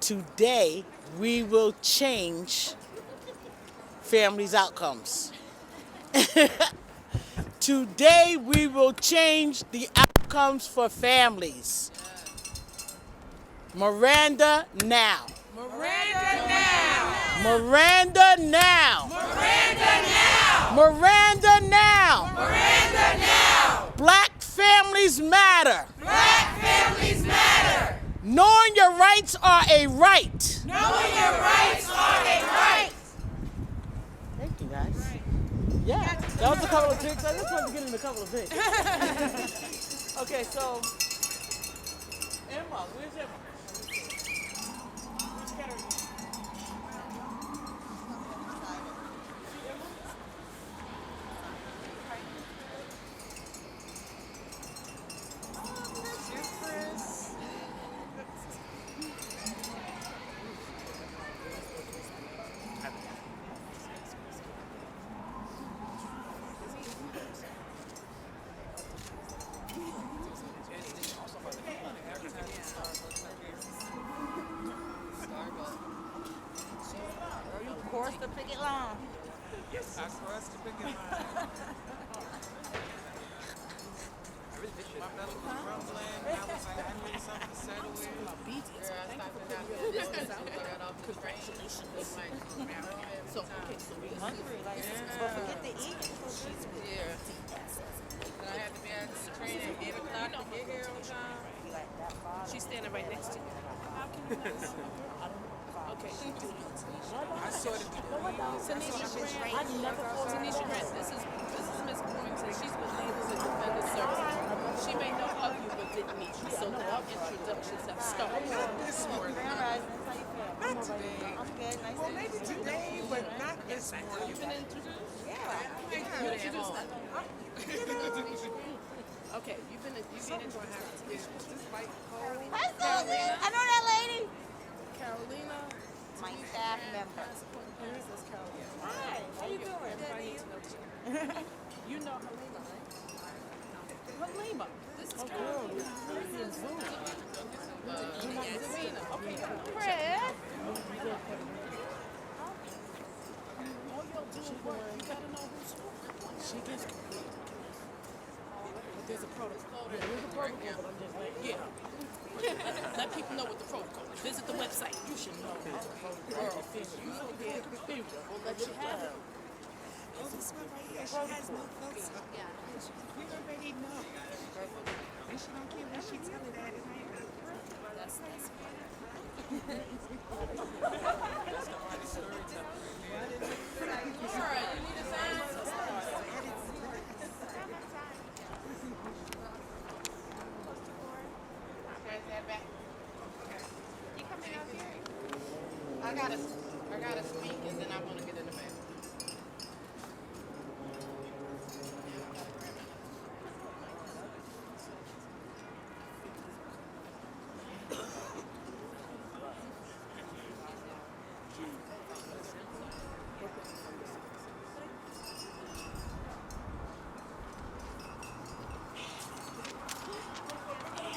Today, we will change families' outcomes. Today, we will change the outcomes for families. Miranda now. Miranda now! Miranda now. Miranda now! Miranda now. Miranda now! Black families matter. Black families matter! Knowing your rights are a right. Knowing your rights are a right! Thank you, guys. Yeah, that was a couple of picks. I just wanted to get in a couple of picks. Okay, so Emma, where's Emma? Which category? Course the picket line. Yes, I crossed the picket line. My belly was rumbling. I was like, I need something to settle with. Congratulations. So, okay, so we're hungry. Like, but forget to eat. And I had to be at the train at 8 o'clock to get here on time. She's standing right next to you. Okay. I saw the Tanisha Grant, this is Miss Boynton. She's with Neighbors and Defenders Services. She may know of you but didn't meet you, so now introductions have started. this morning. Not today. I'm good. Nice Well, to maybe meet you. today, but not this morning. You've been introduced? Yeah. Okay, you've been introduced. Hi, Susan. I know that lady. Carolina. My staff member. This is Carolina. Hi. How you doing? You know Halima, right? Halima. This is Carolina. This is Zena. Okay, Fred. all y'all doing work. You gotta know who's who. She gets but there's a protocol. Yeah, there's a protocol, but I'm just like, yeah. Let people know what the protocol is. Visit the website. You should know. Girl, you don't get a computer. We'll let you have it. Oh, this one right here, she has no folks. We already know. And she don't care what she tell her that it ain't her. That's Laura, you need a sign? You coming out here? I gotta speak and then I want to get in the back.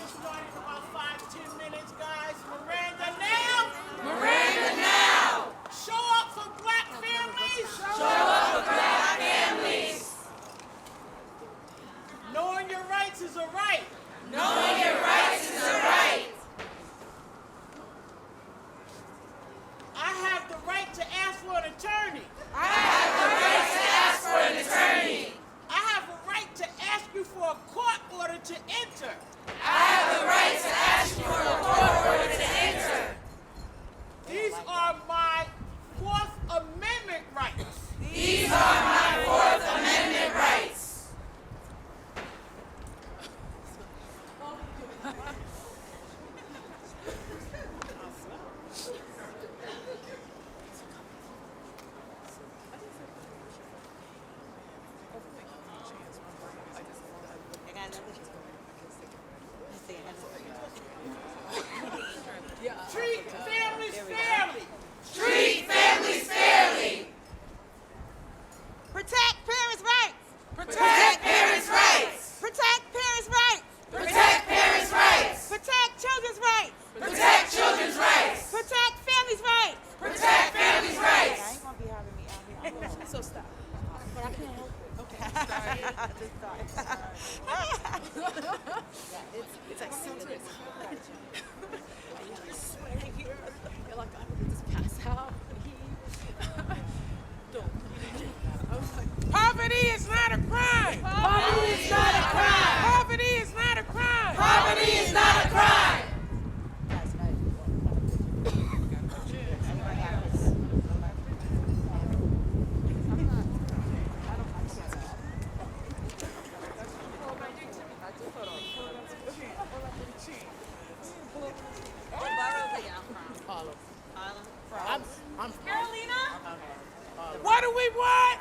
Starting in about 5-10 minutes, guys. Miranda now. Miranda now! Show up for Black families. It's like so twist. You're sweating here. You're like, I would just pass out. Don't. I was like, Poverty is not a crime. Poverty is not a crime. Poverty is not a crime. Poverty is not a crime. What do we want?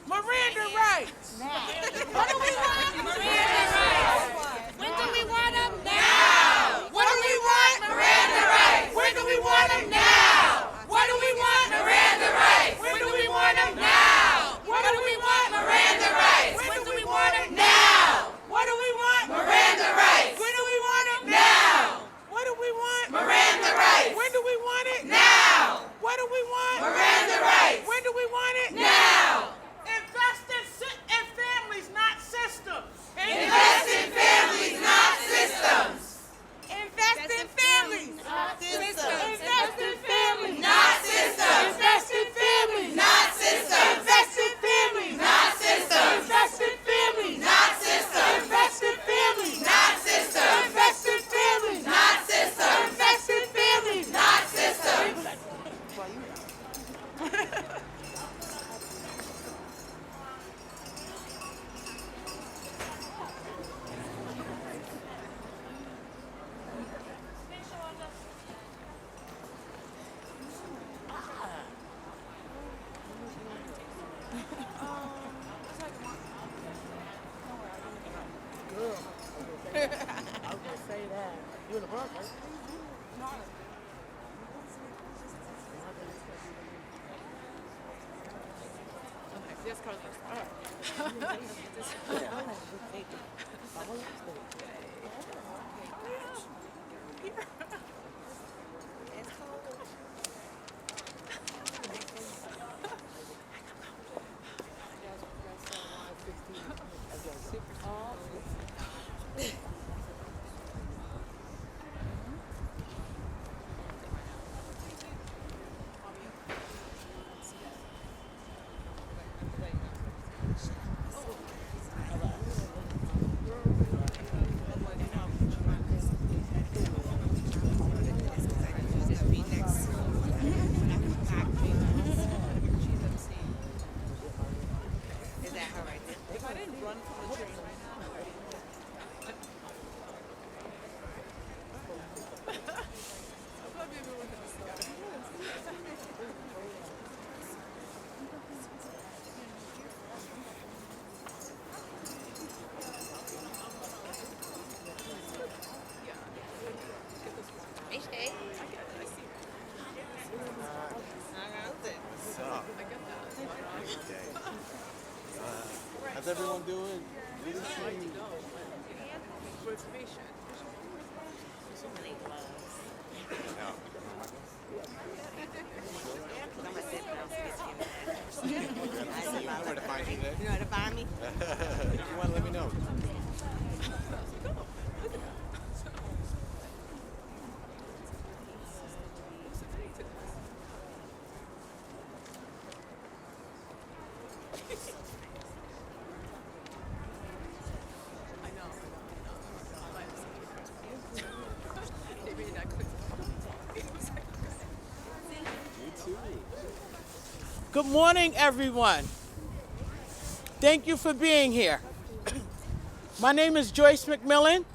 Miranda rights. What do we want? Miranda rights. When do we want them? Now. What do we want? Miranda rights. When do we want them? Now. What do we want? Miranda rights. When do we want them? Now. What do we want? Miranda rights. When do we want them? Now. What do we want? Miranda rights. When do we want them? Now. What do we want? Miranda rights. When do we want it? Now. What do we want? Miranda rights. When do we want it? Now. Invest in families, not systems. Invest in families, not systems. Invest in families. Not systems. Invest in families. Not systems. Invest in families. Not systems. Invest in families. Not systems. Invest in families. Not systems. Invest in families. Not systems. Invest in families. Not systems. Invest in families. Not systems. I was gonna say that. You in the Bronx, right? yes, Carlos. How's everyone doing? Where to find you today? You know how to find me? If you want, let me know. Good morning, everyone. Thank you for being here. My name is Joyce McMillan,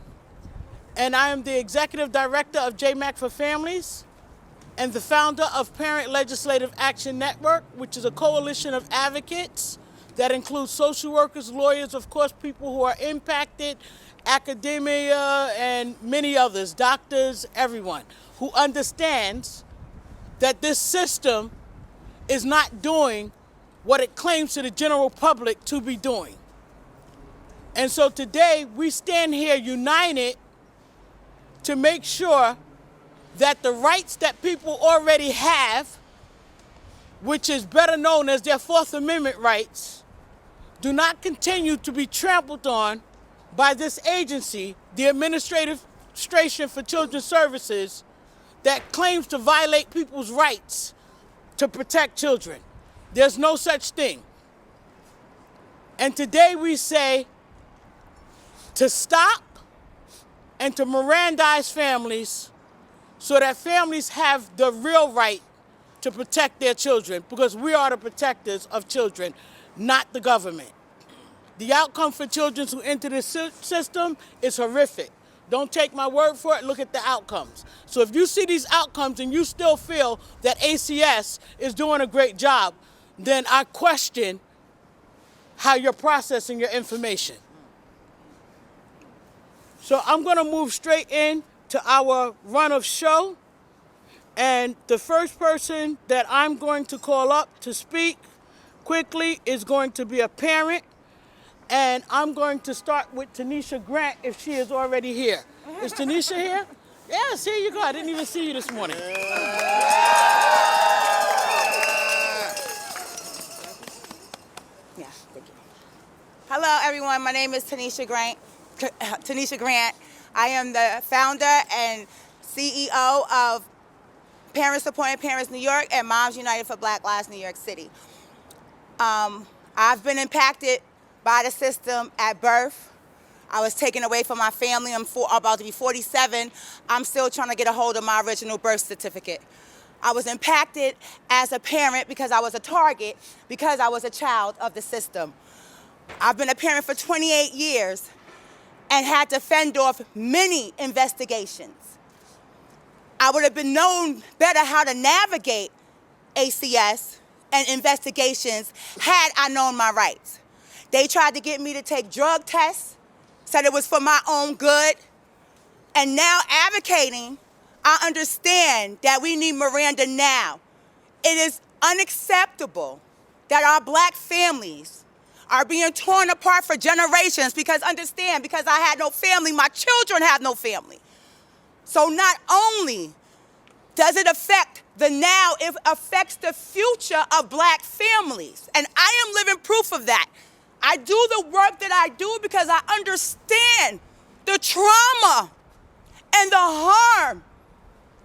and I am the Executive Director of JMACforFamilies and the founder of Parent Legislative Action Network, which is a coalition of advocates that includes social workers, lawyers, of course, people who are impacted, academia, and many others, doctors, everyone, who understands that this system is not doing what it claims to the general public to be doing. And so today we stand here united to make sure that the rights that people already have, which is better known as their Fourth Amendment rights, do not continue to be trampled on by this agency, the Administration for Children's Services, that claims to violate people's rights to protect children. There's no such thing. And today we say to stop and to Mirandize families so that families have the real right to protect their children, because we are the protectors of children, not the government. The outcome for children who enter this system is horrific. Don't take my word for it, look at the outcomes. So if you see these outcomes and you still feel that ACS is doing a great job, then I question how you're processing your information. So I'm gonna move straight in to our run of show. And the first person that I'm going to call up to speak quickly is going to be a parent. And I'm going to start with Tanisha Grant if she is already here. Is Tanisha here? Yes, here you go. I didn't even see you this morning. Yeah, thank you. Hello, everyone. My name is Tanisha Grant. I am the founder and CEO of Parents Supporting Parents New York and Moms United for Black Lives New York City. I've been impacted by the system at birth. I was taken away from my family. I'm about to be 47. I'm still trying to get a hold of my original birth certificate. I was impacted as a parent because I was a target, because I was a child of the system. I've been a parent for 28 years and had to fend off many investigations. I would have been known better how to navigate ACS and investigations had I known my rights. They tried to get me to take drug tests, said it was for my own good, and now advocating, I understand that we need Miranda now. It is unacceptable that our black families are being torn apart for generations because understand, because I had no family, my children have no family. So not only does it affect the now, it affects the future of black families. And I am living proof of that. I do the work that I do because I understand the trauma and the harm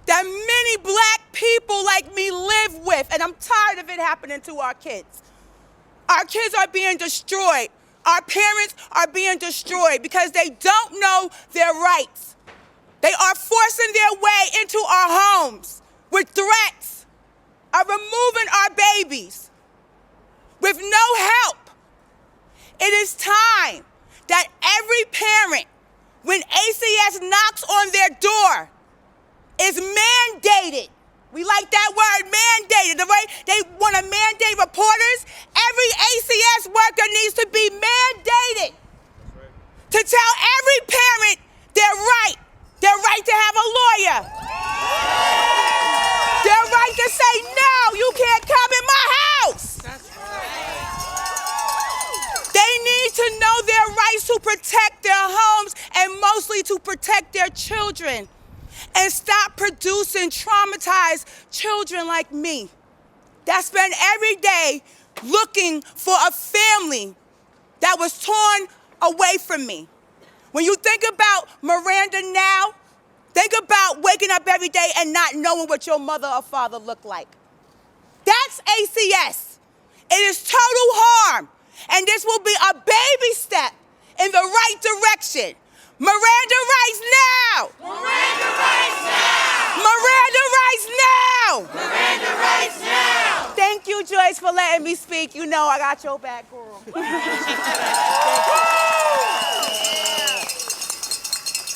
that many black people like me live with. And I'm tired of it happening to our kids. Our kids are being destroyed. Our parents are being destroyed because they don't know their rights. They are forcing their way into our homes with threats of removing our babies with no help. It is time that every parent, when ACS knocks on their door, is mandated. We like that word, mandated. The way they want to mandate reporters, every ACS worker needs to be mandated to tell every parent their right to have a lawyer, their right to say, no, you can't come in my house. They need to know their rights to protect their homes and mostly to protect their children and stop producing traumatized children like me that spend every day looking for a family that was torn away from me. When you think about Miranda now, think about waking up every day and not knowing what your mother or father looked like. That's ACS. It is total harm. And this will be a baby step in the right direction. Miranda rights now! Miranda rights now! Miranda rights now! Miranda rights now! Thank you, Joyce, for letting me speak. You know I got your back, girl.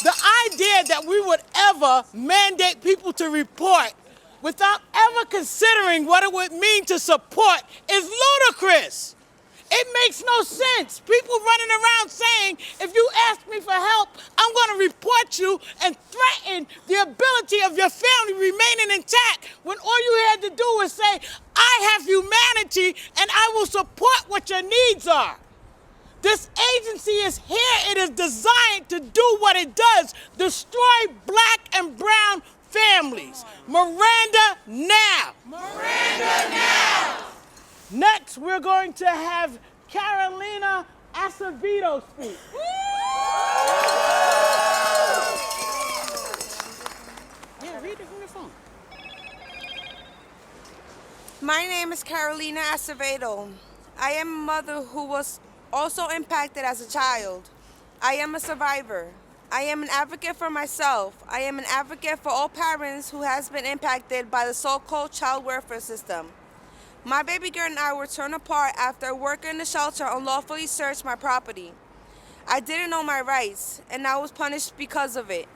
The idea that we would ever mandate people to report without ever considering what it would mean to support is ludicrous. It makes no sense. People running around saying, if you ask me for help, I'm going to report you and threaten the ability of your family remaining intact when all you had to do was say, I have humanity and I will support what your needs are. This agency is here. It is designed to do what it does, destroy black and brown families. Miranda now. Miranda now! Next, we're going to have Carolina Acevedo speak. Yeah, read it from your phone. My name is Carolina Acevedo. I am a mother who was also impacted as a child. I am a survivor. I am an advocate for myself. I am an advocate for all parents who has been impacted by the so-called child welfare system. My baby girl and I were torn apart after a worker in the shelter unlawfully searched my property. I didn't know my rights, and I was punished because of it.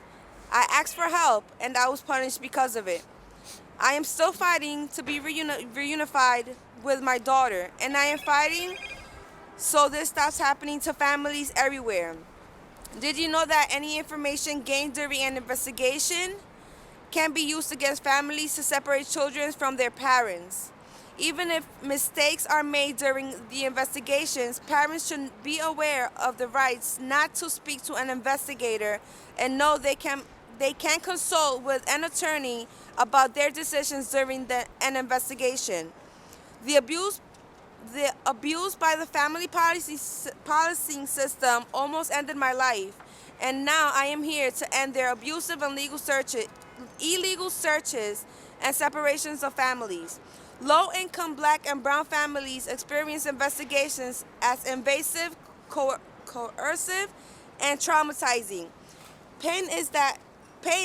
I asked for help, and I was punished because of it. I am still fighting to be reunified with my daughter, and I am fighting so this stops happening to families everywhere. Did you know that any information gained during an investigation can be used against families to separate children from their parents? Even if mistakes are made during the investigations, parents should be aware of the rights not to speak to an investigator and know they can consult with an attorney about their decisions during an investigation. The abuse by the family policing system almost ended my life, and now I am here to end their abusive and illegal searches and separations of families. Low-income black and brown families experience investigations as invasive, coercive, and traumatizing. Pain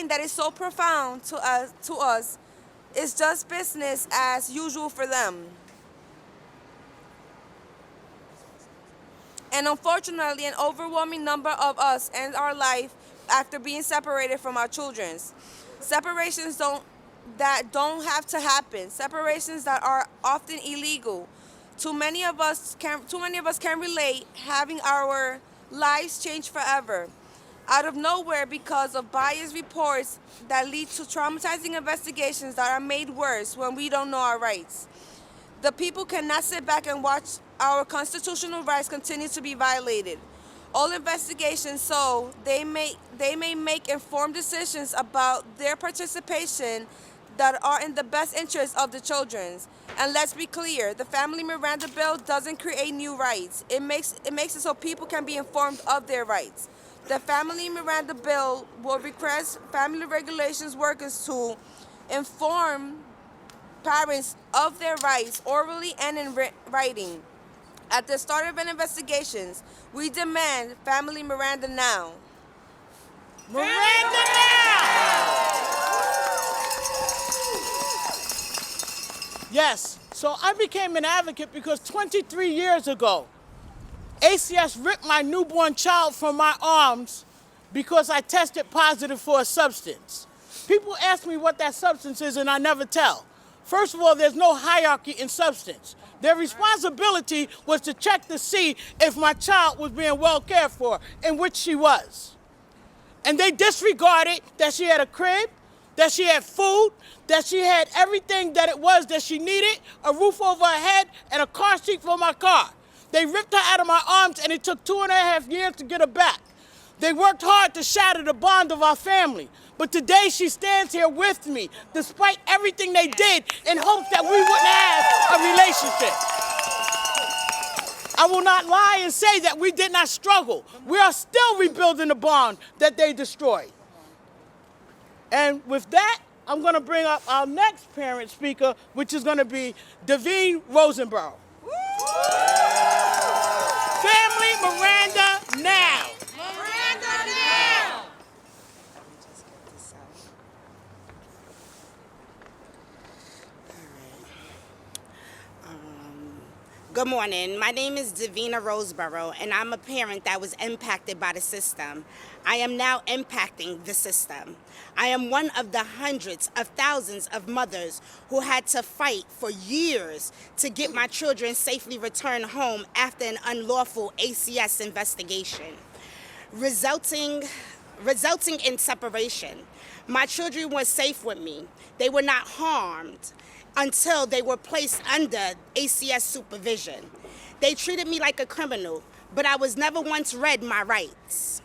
that is so profound to us is just business as usual for them. And unfortunately, an overwhelming number of us end our life after being separated from our children. Separations that don't have to happen. Separations that are often illegal. Too many of us can relate having our lives change forever. Out of nowhere because of biased reports that lead to traumatizing investigations that are made worse when we don't know our rights. The people cannot sit back and watch our constitutional rights continue to be violated. All investigations so they may make informed decisions about their participation that are in the best interest of the children. And let's be clear, the Family Miranda Bill doesn't create new rights. It makes it so people can be informed of their rights. The Family Miranda Bill will request family regulations workers to inform parents of their rights orally and in writing. At the start of an investigation, we demand Family Miranda now. Miranda now! Yes, so I became an advocate because 23 years ago, ACS ripped my newborn child from my arms because I tested positive for a substance. People ask me what that substance is and I never tell. First of all, there's no hierarchy in substance. Their responsibility was to check to see if my child was being well cared for, in which she was. And they disregarded that she had a crib, that she had food, that she had everything that it was that she needed, a roof over her head, and a car seat for my car. They ripped her out of my arms, and it took 2.5 years to get her back. They worked hard to shatter the bond of our family. But today she stands here with me, despite everything they did, in hopes that we wouldn't have a relationship. I will not lie and say that we did not struggle. We are still rebuilding the bond that they destroyed. And with that, I'm going to bring up our next parent speaker, which is going to be Davine Rosenborough. Family Miranda now. Miranda now! Good morning. My name is Davina Roseborough, and I'm a parent that was impacted by the system. I am now impacting the system. I am one of the hundreds of thousands of mothers who had to fight for years to get my children safely returned home after an unlawful ACS investigation, resulting in separation. My children were safe with me. They were not harmed until they were placed under ACS supervision. They treated me like a criminal, but I was never once read my rights.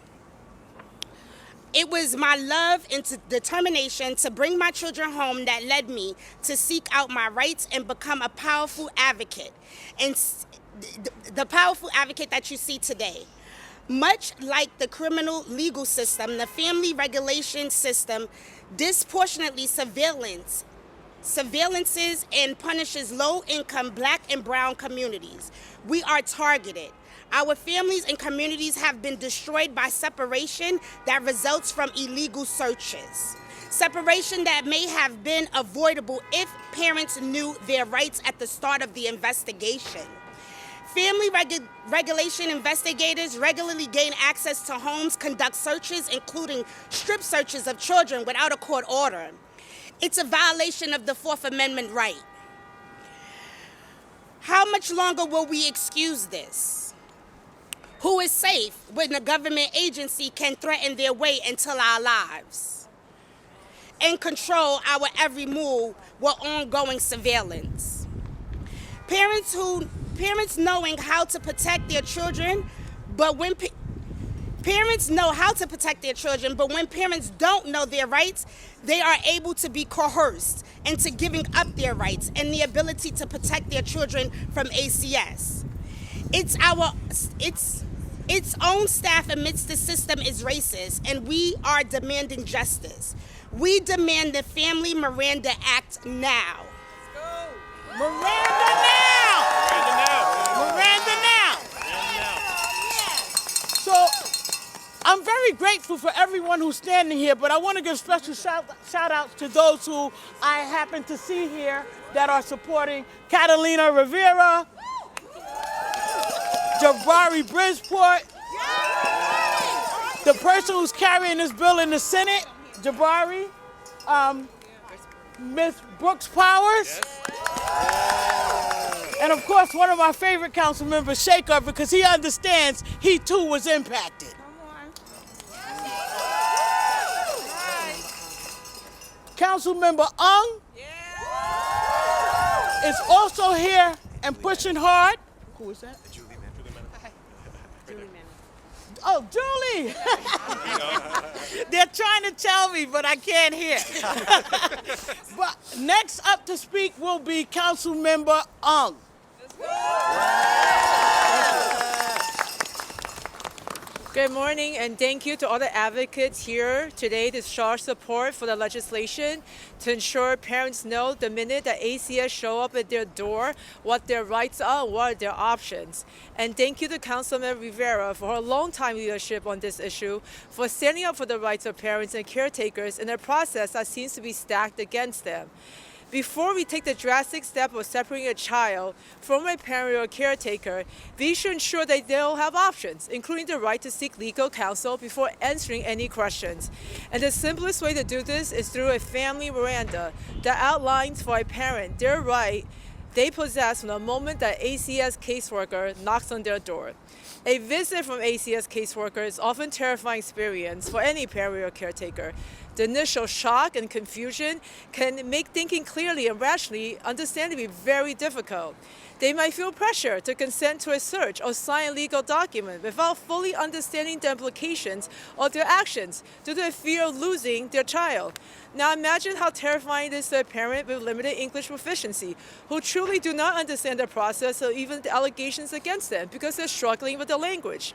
It was my love and determination to bring my children home that led me to seek out my rights and become a powerful advocate. And the powerful advocate that you see today. Much like the criminal legal system, the family regulation system disproportionately surveillances and punishes low-income Black and brown communities. We are targeted. Our families and communities have been destroyed by separation that results from illegal searches. Separation that may have been avoidable if parents knew their rights at the start of the investigation. Family regulation investigators regularly gain access to homes, conduct searches, including strip searches of children without a court order. It's a violation of the Fourth Amendment right. How much longer will we excuse this? Who is safe when a government agency can threaten their way into our lives and control our every move with ongoing surveillance? Parents knowing how to protect their children, but when parents know how to protect their children, but when parents don't know their rights, they are able to be coerced into giving up their rights and the ability to protect their children from ACS. Its own staff amidst the system is racist, and we are demanding justice. We demand the Family Miranda Act now. Miranda now! Miranda now! So I'm very grateful for everyone who's standing here, but I want to give special shout outs to those who I happen to see here that are supporting Catalina Rivera, Jabari Bridgeport, the person who's carrying this bill in the Senate, Jabari, Ms. Brooks Powers, and of course one of my favorite council members, Shaker, because he understands he too was impacted. Council member Ung is also here and pushing hard. Who is that? Oh, Julie! They're trying to tell me, but I can't hear. But next up to speak will be Council Member Ung. Good morning, and thank you to all the advocates here today to show support for the legislation to ensure parents know the minute that ACS show up at their door what their rights are, what are their options. And thank you to Councilman Rivera for her long-time leadership on this issue, for standing up for the rights of parents and caretakers in a process that seems to be stacked against them. Before we take the drastic step of separating a child from a parent or caretaker, we should ensure that they'll have options, including the right to seek legal counsel before answering any questions. And the simplest way to do this is through a family Miranda that outlines for a parent their right they possess from the moment that ACS caseworker knocks on their door. A visit from ACS caseworker is often a terrifying experience for any parent or caretaker. The initial shock and confusion can make thinking clearly and rationally understand to be very difficult. They might feel pressure to consent to a search or sign a legal document without fully understanding the implications of their actions due to the fear of losing their child. Now imagine how terrifying it is to a parent with limited English proficiency who truly do not understand the process or even the allegations against them because they're struggling with the language.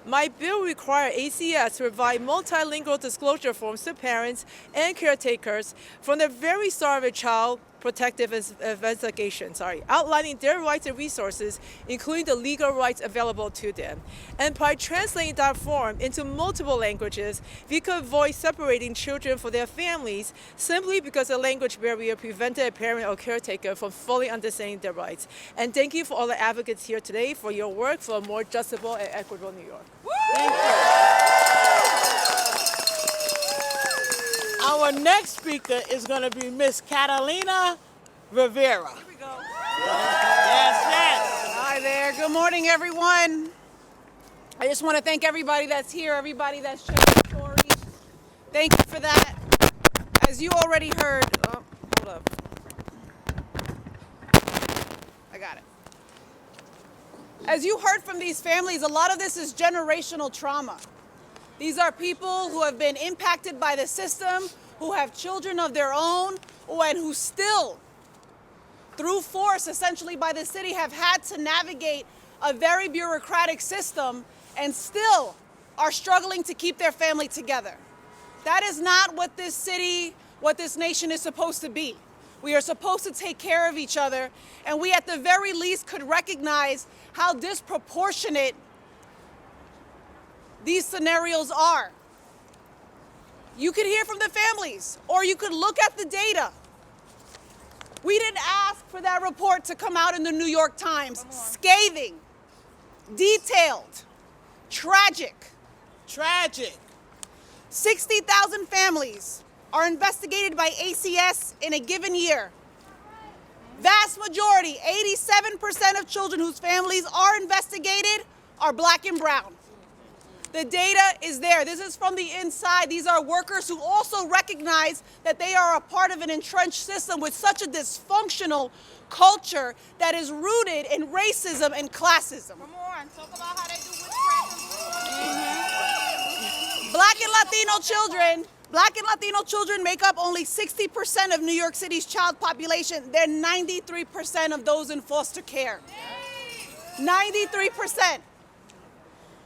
My bill requires ACS to provide multilingual disclosure forms to parents and caretakers from the very start of a child protective investigation, outlining their rights and resources, including the legal rights available to them. And by translating that form into multiple languages, we could avoid separating children from their families simply because a language barrier prevented a parent or caretaker from fully understanding their rights. And thank you for all the advocates here today for your work for a more justable and equitable New York. Thank you. Our next speaker is going to be Miss Catalina Rivera. Here we go. Yes. Hi there. Good morning, everyone. I just want to thank everybody that's here, everybody that's checking stories. Thank you for that. As you already heard, hold up. I got it. As you heard from these families, a lot of this is generational trauma. These are people who have been impacted by the system, who have children of their own, and who still, through force, essentially by the city, have had to navigate a very bureaucratic system and still are struggling to keep their family together. That is not what this city, what this nation is supposed to be. We are supposed to take care of each other, and we at the very least could recognize how disproportionate these scenarios are. You could hear from the families, or you could look at the data. We didn't ask for that report to come out in the New York Times. Scathing, detailed, tragic. Tragic. 60,000 families are investigated by ACS in a given year. Vast majority, 87% of children whose families are investigated are Black and brown. The data is there. This is from the inside. These are workers who also recognize that they are a part of an entrenched system with such a dysfunctional culture that is rooted in racism and classism. Come on, talk about how they do witchcraft and Black and Latino children make up only 60% of New York City's child population. They're 93% of those in foster care. 93%.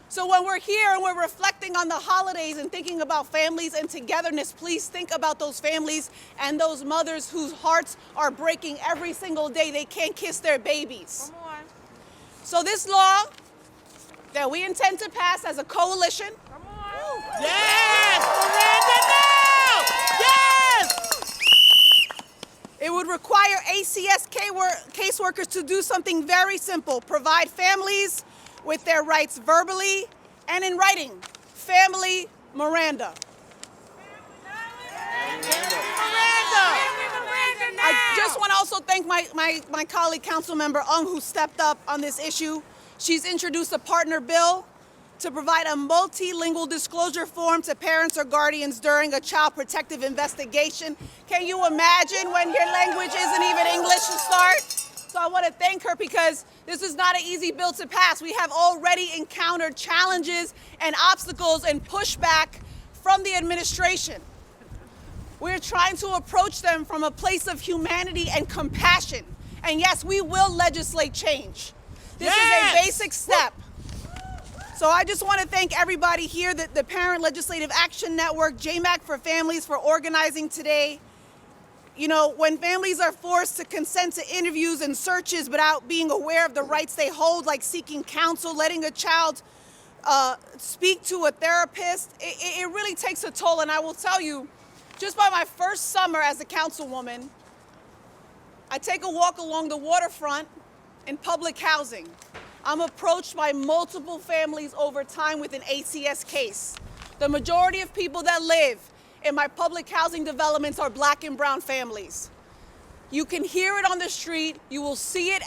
So when we're here and we're reflecting on the holidays and thinking about families and togetherness, please think about those families and those mothers whose hearts are breaking every single day. They can't kiss their babies. Come on. So this law that we intend to pass as a coalition. Come on. Yes! Miranda, now! Yes! It would require ACS caseworkers to do something very simple: provide families with their rights verbally and in writing. Family Miranda. I just want to also thank my colleague, Councilmember Ung, who stepped up on this issue. She's introduced a partner bill to provide a multilingual disclosure form to parents or guardians during a child protective investigation. Can you imagine when your language isn't even English to start? So I want to thank her because this is not an easy bill to pass. We have already encountered challenges and obstacles and pushback from the administration. We're trying to approach them from a place of humanity and compassion. And yes, we will legislate change. This is a basic step. So I just want to thank everybody here, the Parent Legislative Action Network, JMACforFamilies, for organizing today. You know, when families are forced to consent to interviews and searches without being aware of the rights they hold, like seeking counsel, letting a child speak to a therapist, it really takes a toll. And I will tell you, just by my first summer as a councilwoman, I take a walk along the waterfront in public housing. I'm approached by multiple families over time with an ACS case. The majority of people that live in my public housing developments are Black and brown families. You can hear it on the street, you will see it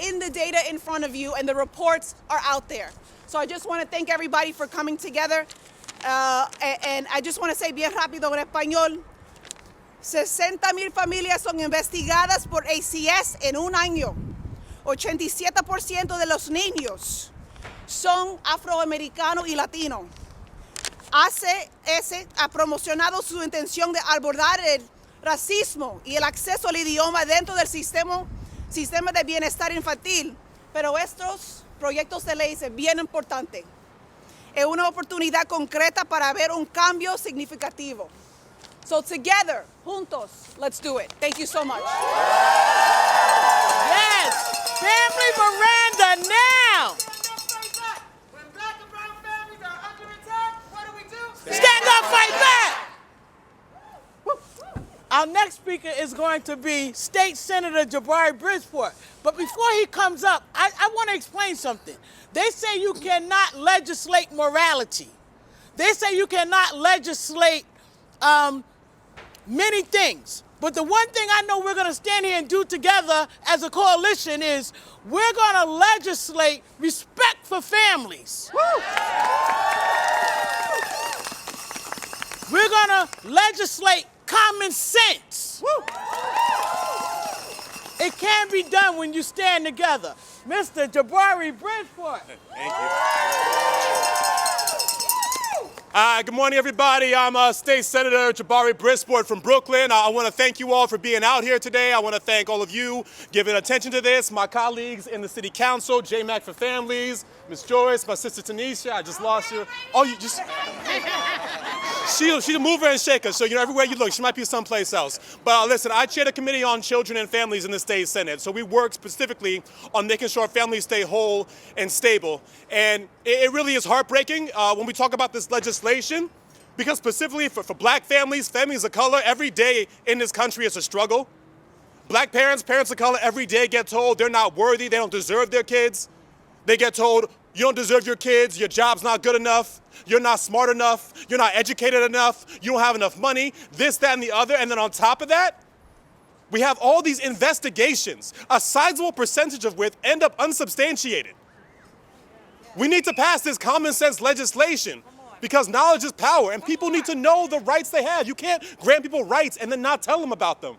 in the data in front of you, and the reports are out there. So I just want to thank everybody for coming together. And I just want to say bien rápido en español, 60,000 familias son investigadas por ACS en un año. 87% de los niños son afroamericanos y latinos. ACS ha promocionado su intención de abordar el racismo y el acceso al idioma dentro del sistema de bienestar infantil, pero estos proyectos de ley son bien importantes. Es una oportunidad concreta para ver un cambio significativo. So together, juntos, let's do it. Thank you so much. Yes! Family Miranda now! When Black and brown families are under attack, what do? Stand up, fight back! Our next speaker is going to be State Senator Jabari Bridgeport. But before he comes up, I want to explain something. They say you cannot legislate morality. They say you cannot legislate many things. But the one thing I know we're going to stand here and do together as a coalition is we're going to legislate respect for families. We're going to legislate common sense. It can be done when you stand together. Mr. Jabari Bridgeport. Thank you. Good morning, everybody. I'm State Senator Jabari Brisport from Brooklyn. I want to thank you all for being out here today. I want to thank all of you giving attention to this, my colleagues in the City Council, JMACforFamilies, Ms. Joyce, my sister Tanisha. I just lost you. Oh, you just... She's a mover and shaker, so everywhere you look, she might be someplace else. But listen, I chair the Committee on Children and Families in the State Senate, so we work specifically on making sure families stay whole and stable. And it really is heartbreaking when we talk about this legislation, because specifically for black families, families of color, every day in this country is a struggle. Black parents, parents of color, every day get told they're not worthy, they don't deserve their kids. They get told, you don't deserve your kids, your job's not good enough, you're not smart enough, you're not educated enough, you don't have enough money, this, that, and the other. And then on top of that, we have all these investigations, a sizable percentage of which end up unsubstantiated. We need to pass this common sense legislation because knowledge is power and people need to know the rights they have. You can't grant people rights and then not tell them about them.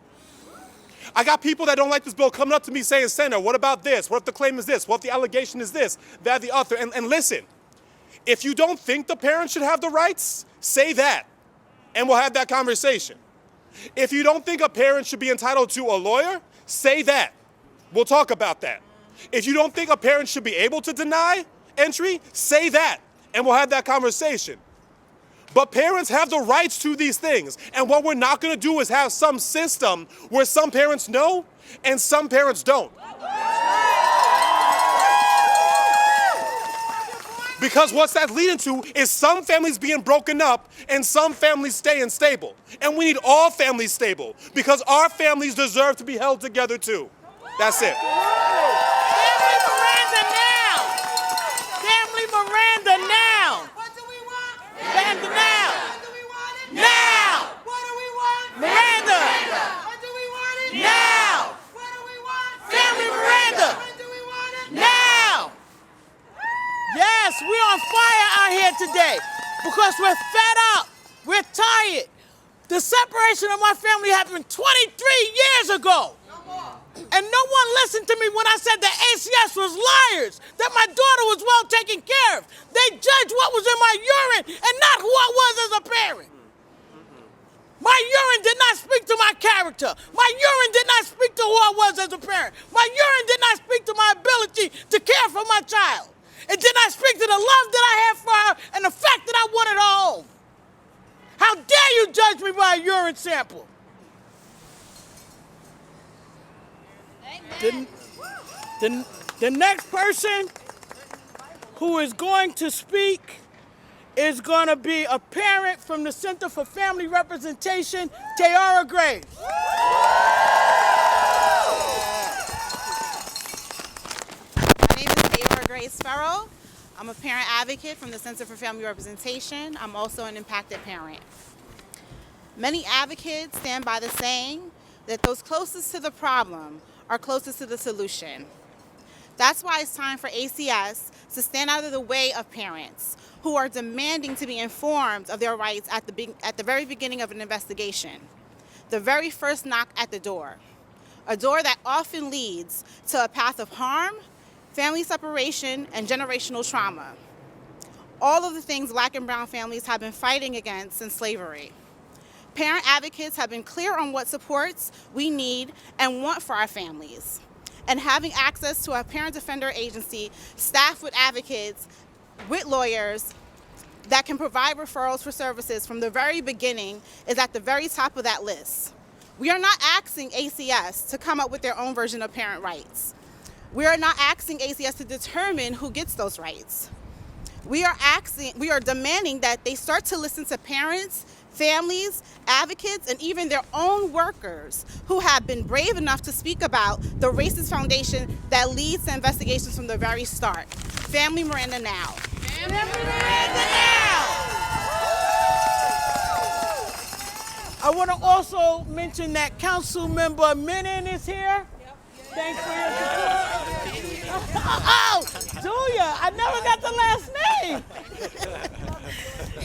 I got people that don't like this bill coming up to me saying, Senator, what about this? What if the claim is this? What if the allegation is this, that, the other? And listen, if you don't think the parents should have the rights, say that, and we'll have that conversation. If you don't think a parent should be entitled to a lawyer, say that. We'll talk about that. If you don't think a parent should be able to deny entry, say that, and we'll have that conversation. But parents have the rights to these things. And what we're not going to do is have some system where some parents know and some parents don't. Because what's that leading to is some families being broken up and some families staying stable. And we need all families stable because our families deserve to be held together too. That's it. Family Miranda now! Family Miranda now! What do we want? Miranda now! What do we want it? Now! What do we want? Miranda! What do we want it? Now! What do we want? Family Miranda! When do we want it? Now! Yes, we're on fire out here today because we're fed up. We're tired. The separation of my family happened 23 years ago. And no one listened to me when I said that ACS was liars, that my daughter was well taken care of. They judged what was in my urine and not who I was as a parent. My urine did not speak to my character. My urine did not speak to who I was as a parent. My urine did not speak to my ability to care for my child. It did not speak to the love that I had for her and the fact that I wanted her home. How dare you judge me by a urine sample? The next person who is going to speak is going to be a parent from the Center for Family Representation, Tayara Graves. My name is Tayara Grace Farrell. I'm a parent advocate from the Center for Family Representation. I'm also an impacted parent. Many advocates stand by the saying that those closest to the problem are closest to the solution. That's why it's time for ACS to stand out of the way of parents who are demanding to be informed of their rights at the very beginning of an investigation. The very first knock at the door. A door that often leads to a path of harm, family separation, and generational trauma. All of the things Black and brown families have been fighting against since slavery. Parent advocates have been clear on what supports we need and want for our families. And having access to a parent defender agency staffed with advocates, with lawyers, that can provide referrals for services from the very beginning is at the very top of that list. We are not asking ACS to come up with their own version of parent rights. We are not asking ACS to determine who gets those rights. We are demanding that they start to listen to parents, families, advocates, and even their own workers who have been brave enough to speak about the racist foundation that leads to investigations from the very start. Family Miranda now. Family Miranda now! I want to also mention that Council Member Menon is here. Thanks for your support. Oh, Julia, I never got the last name.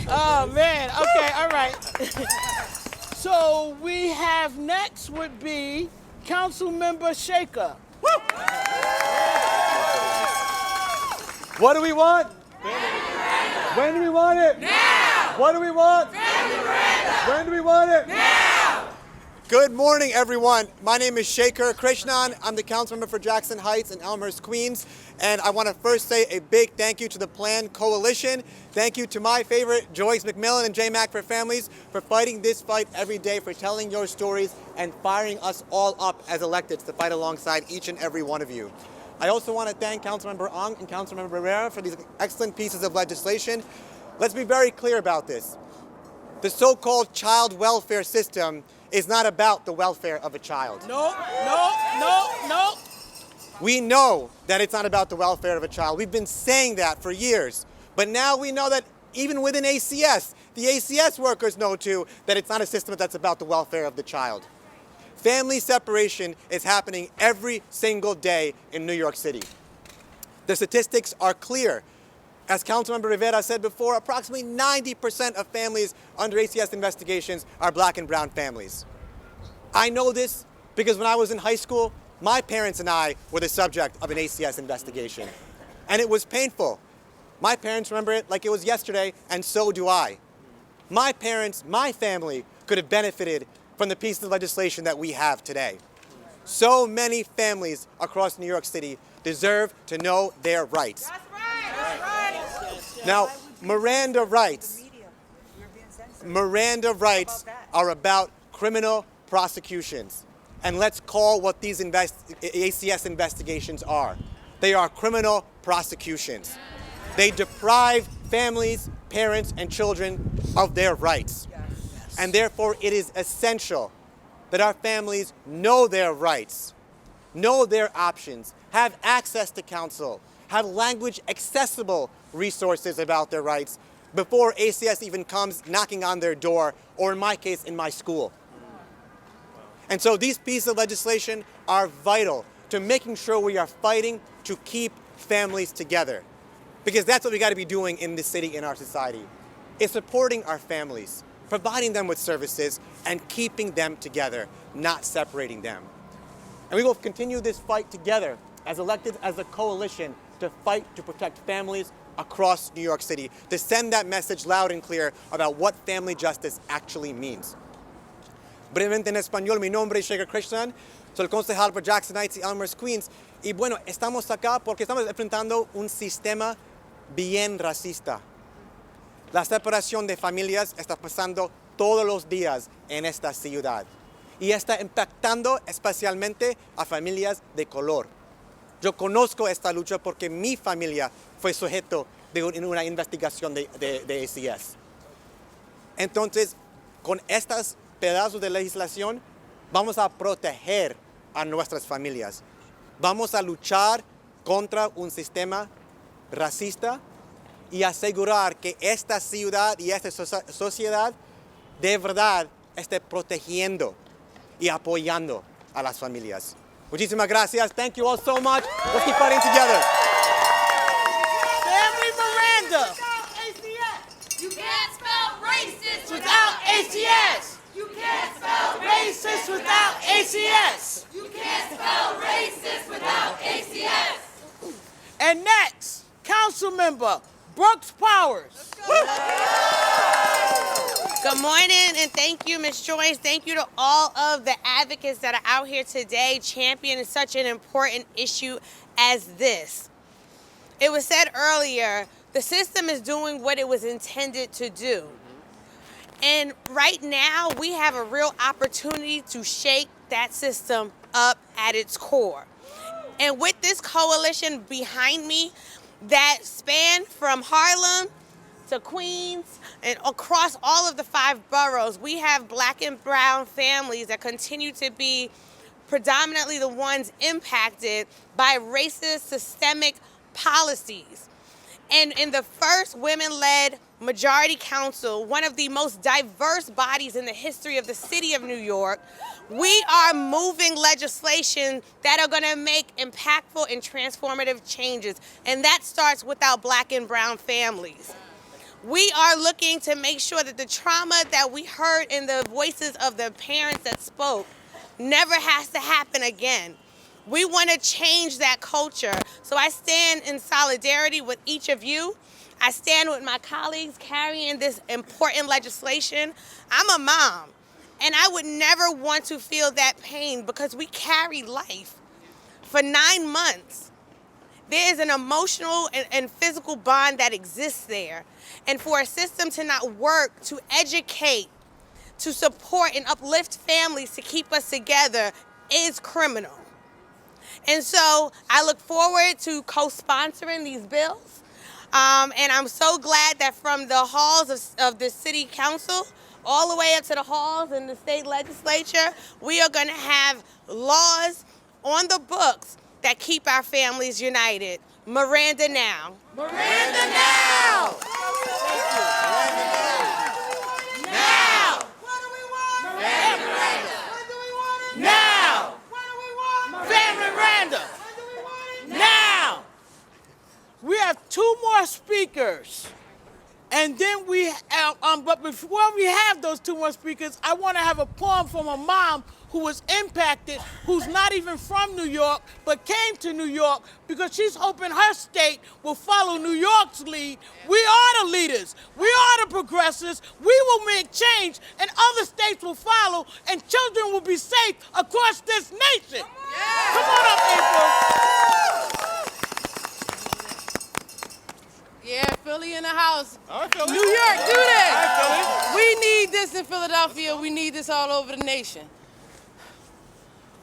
Oh, man. Okay, all right. So we have next would be Council Member Shaker. What do we want? When do we want it? Now! What do we want? Family Miranda! When do we want it? Now! Good morning, everyone. My name is Shaker Krishnan. I'm the council member for Jackson Heights and Elmhurst, Queens. And I want to first say a big thank you to the Planned Coalition. Thank you to my favorite, Joyce McMillan and JMACforFamilies, for fighting this fight every day, for telling your stories and firing us all up as electeds to fight alongside each and every one of you. I also want to thank Councilmember Ang and Councilmember Rivera for these excellent pieces of legislation. Let's be very clear about this. The so-called child welfare system is not about the welfare of a child. No. We know that it's not about the welfare of a child. We've been saying that for years. But now we know that even within ACS, the ACS workers know too that it's not a system that's about the welfare of the child. Family separation is happening every single day in New York City. The statistics are clear. As Councilmember Rivera said before, approximately 90% of families under ACS investigations are black and brown families. I know this because when I was in high school, my parents and I were the subject of an ACS investigation. And it was painful. My parents remember it like it was yesterday, and so do I. My parents, my family, could have benefited from the piece of legislation that we have today. So many families across New York City deserve to know their rights. Now, Miranda rights are about criminal prosecutions. And let's call what these ACS investigations are. They are criminal prosecutions. They deprive families, parents, and children of their rights. And therefore, it is essential that our families know their rights, know their options, have access to counsel, have language accessible resources about their rights before ACS even comes knocking on their door, or in my case, in my school. And so these pieces of legislation are vital to making sure we are fighting to keep families together. Because that's what we got to be doing in this city, in our society, is supporting our families, providing them with services, and keeping them together, not separating them. And we will continue this fight together as elected as a coalition to fight to protect families across New York City, to send that message loud and clear about what family justice actually means. Brevemente en español, mi nombre es Shaker Krishnan, soy el concejal por Jackson Heights y Elmhurst, Queens. Y bueno, estamos acá porque estamos enfrentando un sistema bien racista. La separación de familias está pasando todos los días en esta ciudad y está impactando especialmente a familias de color. Yo conozco esta lucha porque mi familia fue sujeto de una investigación de ACS. Entonces, con estos pedazos de legislación, vamos a proteger a nuestras familias. Vamos a luchar contra un sistema racista y asegurar que esta ciudad y esta sociedad de verdad esté protegiendo y apoyando a las familias. Muchísimas gracias. Thank you all so much. Let's keep fighting together. Family Miranda. You can't spell racist Without ACS. You can't spell Racist without ACS. You can't spell racist without ACS. And next, Council Member Brooks Powers. Good morning, and thank you, Ms. Joyce. Thank you to all of the advocates that are out here today championing such an important issue as this. It was said earlier, the system is doing what it was intended to do. And right now, we have a real opportunity to shake that system up at its core. And with this coalition behind me that span from Harlem to Queens and across all of the 5 boroughs, we have black and brown families that continue to be predominantly the ones impacted by racist systemic policies. And in the first women-led majority council, one of the most diverse bodies in the history of the city of New York, we are moving legislation that are going to make impactful and transformative changes. And that starts with our black and brown families. We are looking to make sure that the trauma that we heard in the voices of the parents that spoke never has to happen again. We want to change that culture. So I stand in solidarity with each of you. I stand with my colleagues carrying this important legislation. I'm a mom, and I would never want to feel that pain because we carry life for 9 months. There is an emotional and physical bond that exists there. And for a system to not work to educate, to support and uplift families to keep us together is criminal. And so I look forward to co-sponsoring these bills. And I'm so glad that from the halls of the city council all the way up to the halls in the state legislature, we are going to have laws on the books that keep our families united. Miranda now. Miranda now! Now! What do we want? Miranda! When do we want it? Now! What do we want? Family Miranda! When do we want it? Now! We have 2 more speakers. And then but before we have those 2 more speakers, I want to have a poem from a mom who was impacted, who's not even from New York, but came to New York because she's hoping her state will follow New York's lead. We are the leaders. We are the progressives. We will make change, and other states will follow, and children will be safe across this nation. Yeah. Come on up, April. Yeah, Philly in the house. All right, Philly. New York, do this. All right, Philly. We need this in Philadelphia. We need this all over the nation.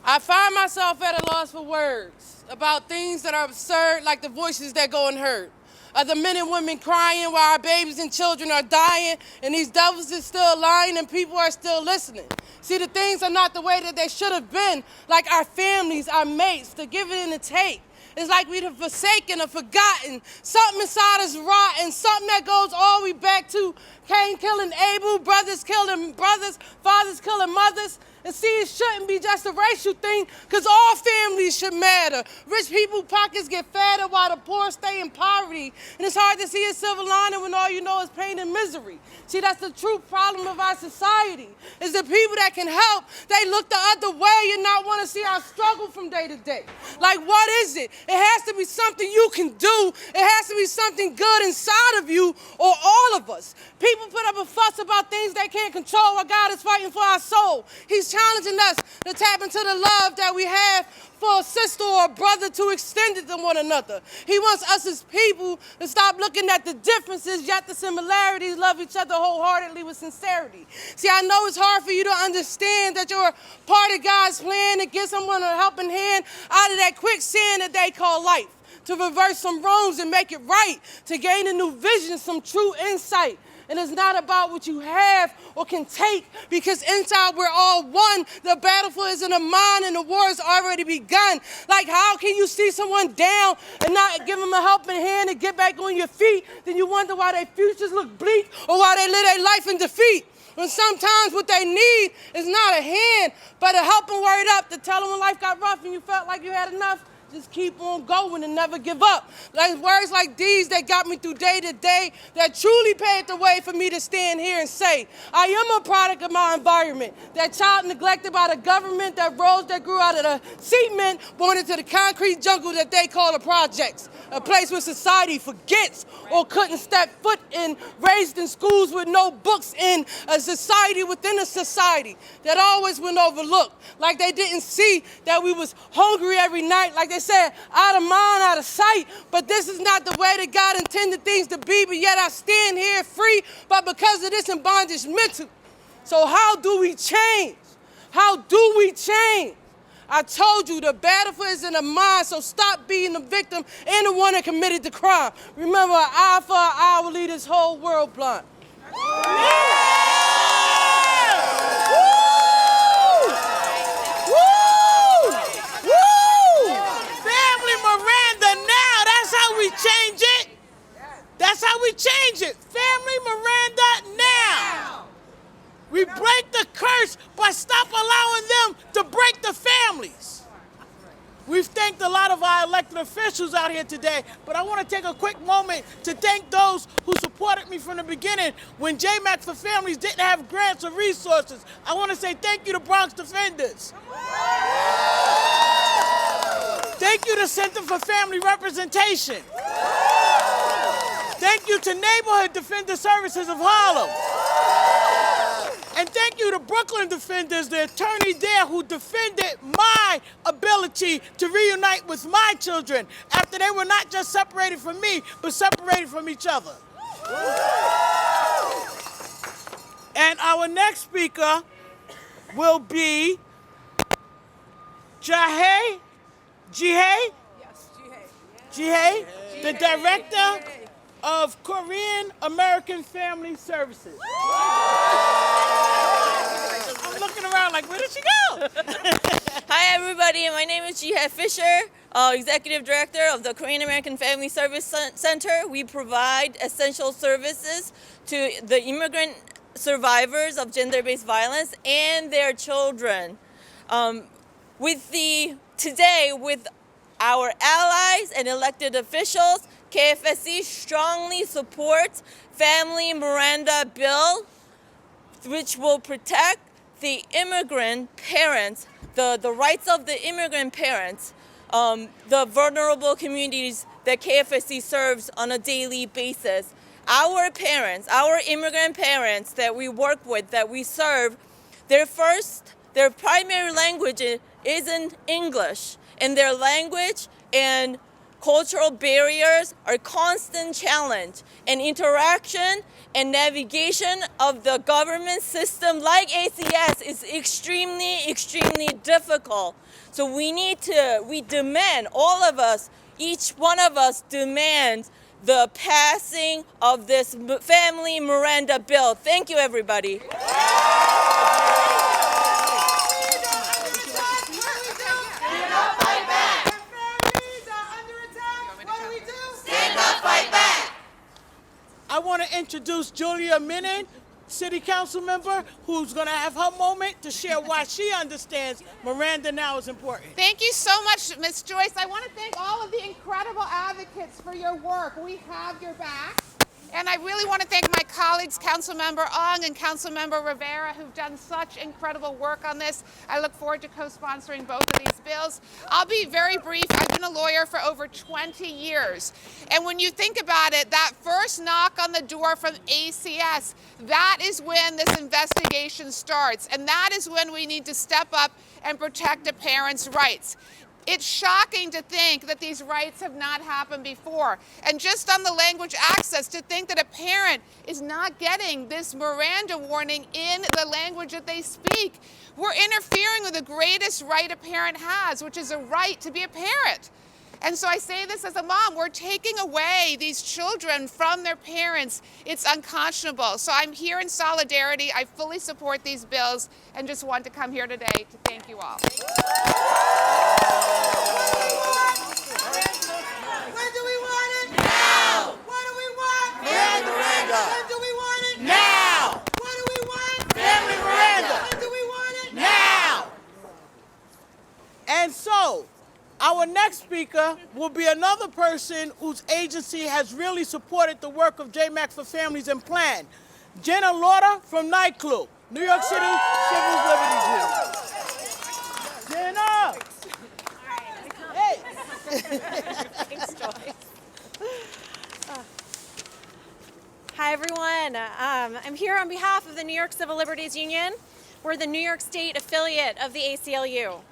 I find myself at a loss for words about things that are absurd, like the voices that go unheard. The men and women crying while our babies and children are dying, and these devils are still lying, and people are still listening. See, the things are not the way that they should have been, like our families, our mates, the give and the take. It's like we've forsaken or forgotten. Something inside us rotten, something that goes all the way back to Cain killing Abel, brothers killing brothers, fathers killing mothers. And see, it shouldn't be just a racial thing, because all families should matter. Rich people's pockets get fatter while the poor stay in poverty. And it's hard to see a silver lining when all you know is pain and misery. See, that's the true problem of our society, is the people that can help, they look the other way and not want to see our struggle from day to day. Like, what is it? It has to be something you can do. It has to be something good inside of you or all of us. People put up a fuss about things they can't control while God is fighting for our soul. He's challenging us to tap into the love that we have for a sister or a brother, to extend it to one another. He wants us as people to stop looking at the differences, yet the similarities, love each other wholeheartedly with sincerity. See, I know it's hard for you to understand that you're part of God's plan to get someone a helping hand out of that quicksand that they call life, to reverse some wrongs and make it right, to gain a new vision, some true insight. And it's not about what you have or can take, because inside we're all one. The battlefield is in the mind and the war has already begun. Like, how can you see someone down and not give them a helping hand and get back on your feet? Then you wonder why their futures look bleak or why they live their life in defeat. When sometimes what they need is not a hand, but a helping word up to tell them when life got rough and you felt like you had enough. Just keep on going and never give up. Like words like these that got me through day to day, that truly paved the way for me to stand here and say, I am a product of my environment. That child neglected by the government, that rose that grew out of the cement, born into the concrete jungle that they call the projects. A place where society forgets or couldn't step foot in, raised in schools with no books in, a society within a society that always went overlooked. Like they didn't see that we was hungry every night, like they said, out of mind, out of sight. But this is not the way that God intended things to be, but yet I stand here free, but because of this in bondage mental. So how do we change? How do we change? I told you the battlefield is in the mind, so stop being the victim and the one that committed the crime. Remember, an eye for an eye will leave this whole world blind. Miranda now, that's how we change it. That's how we change it. Family Miranda now. We break the curse by stop allowing them to break the families. We've thanked a lot of our elected officials out here today, but I want to take a quick moment to thank those who supported me from the beginning when JMACforFamilies didn't have grants or resources. I want to say thank you to Bronx Defenders. Thank you to Center for Family Representation. Thank you to Neighborhood Defender Services of Harlem. And thank you to Brooklyn Defenders, the attorney there who defended my ability to reunite with my children after they were not just separated from me, but separated from each other. And our next speaker will be Jihei, the director of Korean American Family Services. I'm looking around like, where did she go? Hi everybody, my name is Jihei Fisher, Executive Director of the Korean American Family Service Center. We provide essential services to the immigrant survivors of gender-based violence and their children. Today, with our allies and elected officials, KFSC strongly supports Family Miranda bill, which will protect the immigrant parents, the rights of the immigrant parents, the vulnerable communities that KFSC serves on a daily basis. Our parents, our immigrant parents that we work with, that we serve, their primary language isn't English, and their language and cultural barriers are a constant challenge, and interaction and navigation of the government system like ACS is extremely difficult. So we demand, all of us, each one of us demands the passing of this Family Miranda bill. Thank you, everybody. I want to introduce Julia Minin, City Council member, who's going to have her moment to share why she understands Miranda now is important. Thank you so much, Ms. Joyce. I want to thank all of the incredible advocates for your work. We have your back. And I really want to thank my colleagues, Councilmember Ong and Councilmember Rivera, who've done such incredible work on this. I look forward to co-sponsoring both of these bills. I'll be very brief. I've been a lawyer for over 20 years. And when you think about it, that first knock on the door from ACS, that is when this investigation starts. And that is when we need to step up and protect a parent's rights. It's shocking to think that these rights have not happened before. And just on the language access, to think that a parent is not getting this Miranda warning in the language that they speak. We're interfering with the greatest right a parent has, which is a right to be a parent. And so I say this as a mom, we're taking away these children from their parents. It's unconscionable. So I'm here in solidarity. I fully support these bills and just want to come here today to thank you all. When do we want it? Now! What do we want? Miranda! When do we want it? Now! What do we want? Family Miranda! When do we want it? Now! And so, our next speaker will be another person whose agency has really supported the work of JMACforFamilies and Plan. Jenna Lauder from Nightclub, New York City Civil Liberties Union. Jenna! Hey! Thanks, Joyce. Hi, everyone. I'm here on behalf of the New York Civil Liberties Union. We're the New York State affiliate of the ACLU.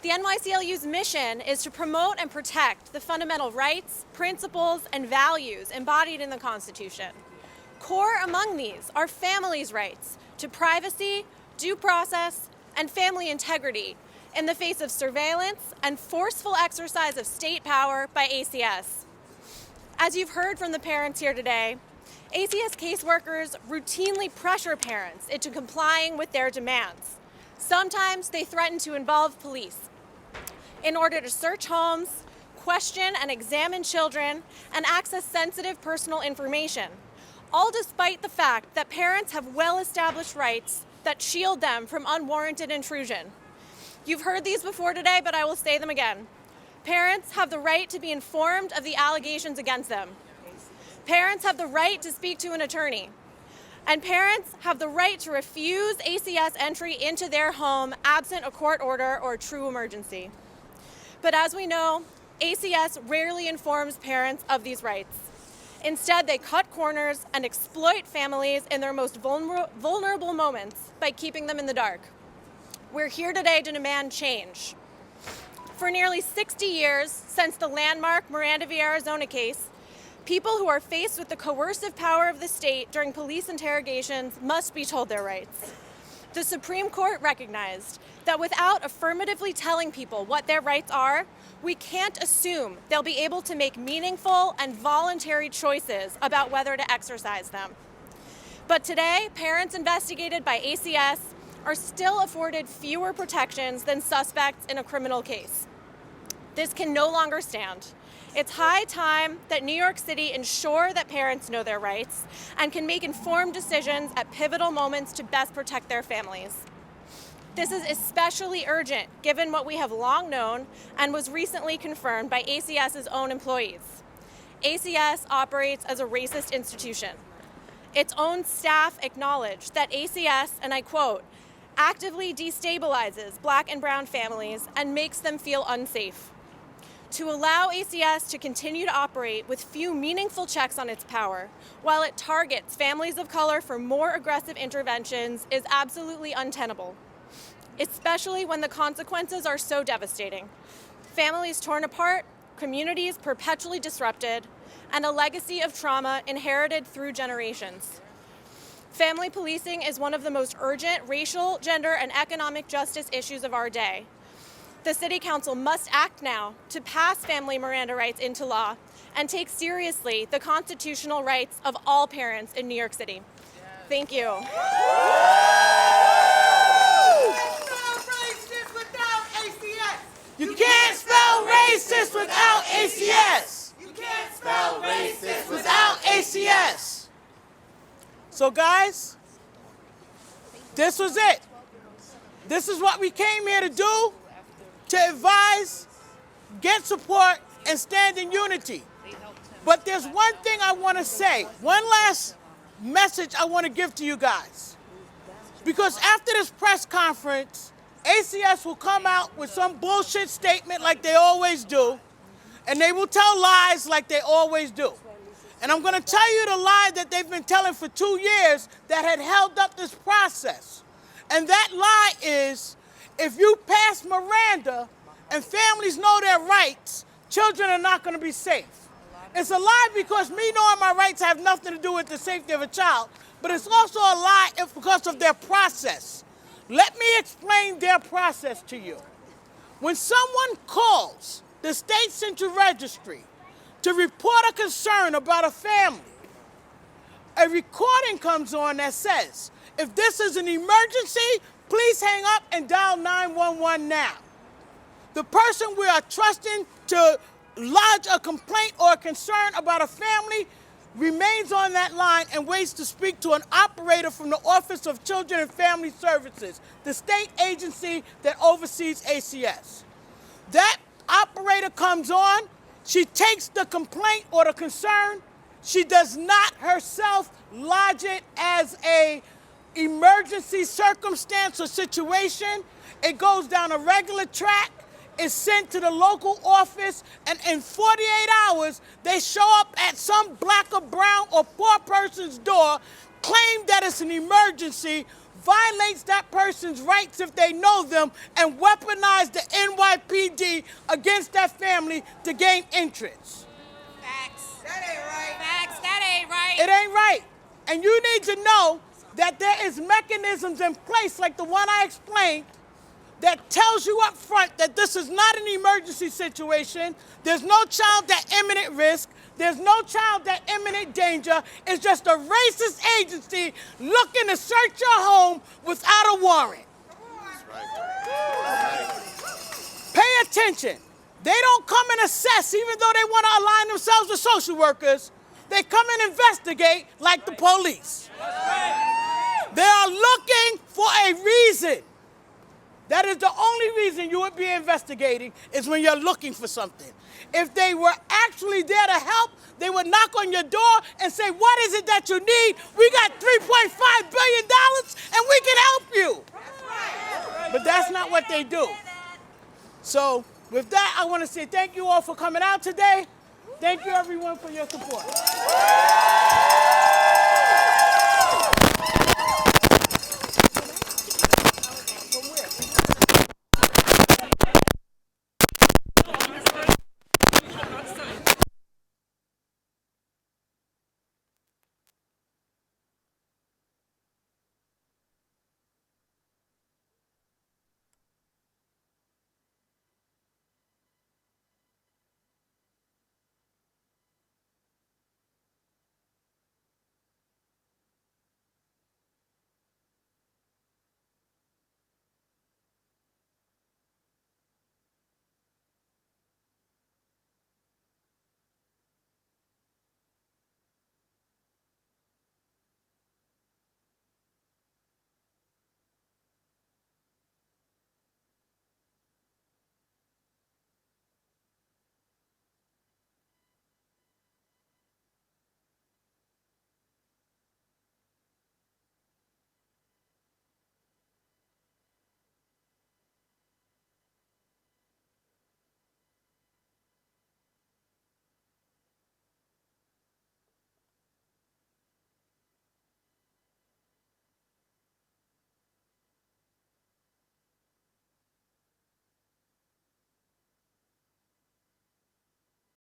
The NYCLU's mission is to promote and protect the fundamental rights, principles, and values embodied in the Constitution. Core among these are families' rights to privacy, due process, and family integrity in the face of surveillance and forceful exercise of state power by ACS. As you've heard from the parents here today, ACS caseworkers routinely pressure parents into complying with their demands. Sometimes they threaten to involve police in order to search homes, question and examine children, and access sensitive personal information, all despite the fact that parents have well-established rights that shield them from unwarranted intrusion. You've heard these before today, but I will say them again. Parents have the right to be informed of the allegations against them. Parents have the right to speak to an attorney. And parents have the right to refuse ACS entry into their home absent a court order or true emergency. But as we know, ACS rarely informs parents of these rights. Instead, they cut corners and exploit families in their most vulnerable moments by keeping them in the dark. We're here today to demand change. For nearly 60 years, since the landmark Miranda v. Arizona case, people who are faced with the coercive power of the state during police interrogations must be told their rights. The Supreme Court recognized that without affirmatively telling people what their rights are, we can't assume they'll be able to make meaningful and voluntary choices about whether to exercise them. But today, parents investigated by ACS are still afforded fewer protections than suspects in a criminal case. This can no longer stand. It's high time that New York City ensure that parents know their rights and can make informed decisions at pivotal moments to best protect their families. This is especially urgent given what we have long known and was recently confirmed by ACS's own employees. ACS operates as a racist institution. Its own staff acknowledge that ACS, and I quote, actively destabilizes Black and brown families and makes them feel unsafe. To allow ACS to continue to operate with few meaningful checks on its power, while it targets families of color for more aggressive interventions, is absolutely untenable, especially when the consequences are so devastating. Families torn apart, communities perpetually disrupted, and a legacy of trauma inherited through generations. Family policing is one of the most urgent racial, gender, and economic justice issues of our day. The City Council must act now to pass family Miranda rights into law and take seriously the constitutional rights of all parents in New York City. Thank you. You can't spell racist without ACS. You can't spell racist Without ACS. So guys, this was it. This is what we came here to do, to advise, get support, and stand in unity. But there's one thing I want to say, one last message I want to give to you guys. Because after this press conference, ACS will come out with some bullshit statement like they always do, and they will tell lies like they always do. And I'm going to tell you the lie that they've been telling for 2 years that had held up this process. And that lie is, if you pass Miranda and families know their rights, children are not going to be safe. It's a lie because me knowing my rights have nothing to do with the safety of a child, but it's also a lie because of their process. Let me explain their process to you. When someone calls the State Central Registry to report a concern about a family, a recording comes on that says, if this is an emergency, please hang up and dial 911 now. The person we are trusting to lodge a complaint or a concern about a family remains on that line and waits to speak to an operator from the Office of Children and Family Services, the state agency that oversees ACS. That operator comes on, she takes the complaint or the concern, she does not herself lodge it as a emergency circumstance or situation. It goes down a regular track, is sent to the local office, and in 48 hours, they show up at some Black or brown or poor person's door, claim that it's an emergency, violates that person's rights if they know them, and weaponize the NYPD against that family to gain interest. Facts. That ain't right. Facts, that ain't right. It ain't right. And you need to know that there is mechanisms in place like the one I explained that tells you up front that this is not an emergency situation. There's no child at imminent risk. There's no child at imminent danger. It's just a racist agency looking to search your home without a warrant. Pay attention. They don't come and assess even though they want to align themselves with social workers. They come and investigate like the police. They are looking for a reason. That is the only reason you would be investigating is when you're looking for something. If they were actually there to help, they would knock on your door and say, what is it that you need? We got $3.5 billion and we can help you. But that's not what they do. So with that, I want to say thank you all for coming out today. Thank you, everyone, for your support.